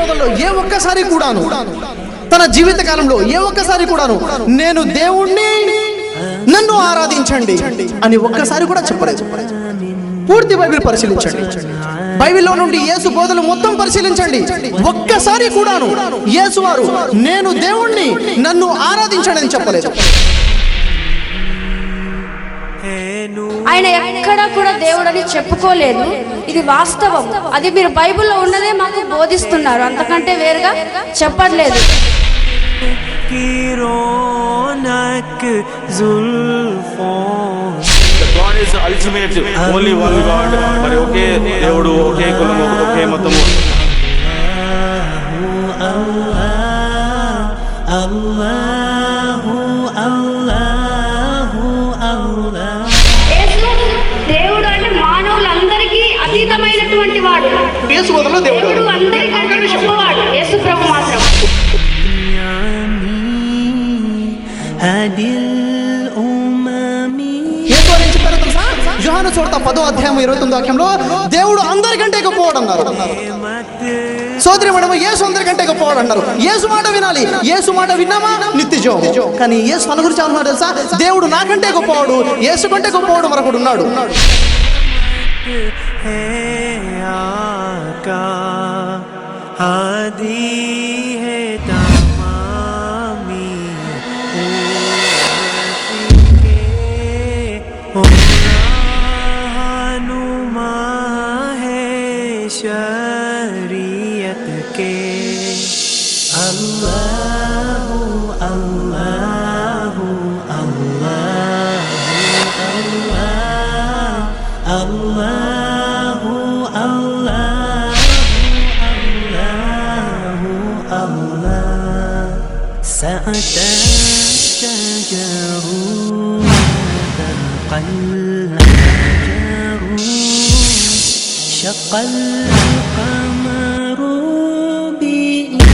బోధనలో ఏ ఒక్కసారి కూడాను, తన జీవిత కాలంలో ఏ ఒక్కసారి కూడాను నేను దేవుణ్ణి, నన్ను ఆరాధించండి అని ఒక్కసారి కూడా చెప్పలేదు. పూర్తి బైబిల్ పరిశీలించండి, బైబిల్లో నుండి యేసు బోధలు మొత్తం పరిశీలించండి. ఒక్కసారి కూడాను యేసు వారు నేను దేవుణ్ణి, నన్ను ఆరాధించండి అని చెప్పలేదు. ఆయన ఎక్కడా కూడా దేవుడని చెప్పుకోలేదు. ఇది వాస్తవం. అది మీరు బైబిల్లో ఉన్నదే మాకు బోధిస్తున్నారు, అంతకంటే వేరుగా చెప్పట్లేదు. God is ultimate, only one God. మరి ఒకే దేవుడు, ఒకే కులము, ఒకే మతము. దేవుడు అంటే మానవులందరికీ అతీతమైనటువంటి వాడు. యేసు బోధనలో దేవుడు అందరికంటే గొప్పవాడు. యేసు ప్రభు మాత్రం యోహాను సువార్త 10వ అధ్యాయం 29వ వాక్యంలో దేవుడు అందరికంటే గొప్పవాడు అన్నారు. సోదరి మేడం, యేసు అందరికంటే గొప్పవాడు అన్నారు. యేసు మాట వినాలి, యేసు మాట విన్నామా నిత్య జీవం. కానీ యేసు తన గురించి ఏమన్నాడు తెలుసా? దేవుడు నాకంటే గొప్పవాడు, యేసు కంటే గొప్పవాడు మరొకడు ఉన్నాడు. शरीयत के अल्लाह अल्लाह अल्लाह अल्लाह अल्लाह अल्लाह अल्लाह अल्लाह سأتشجر شق القمر بإشارته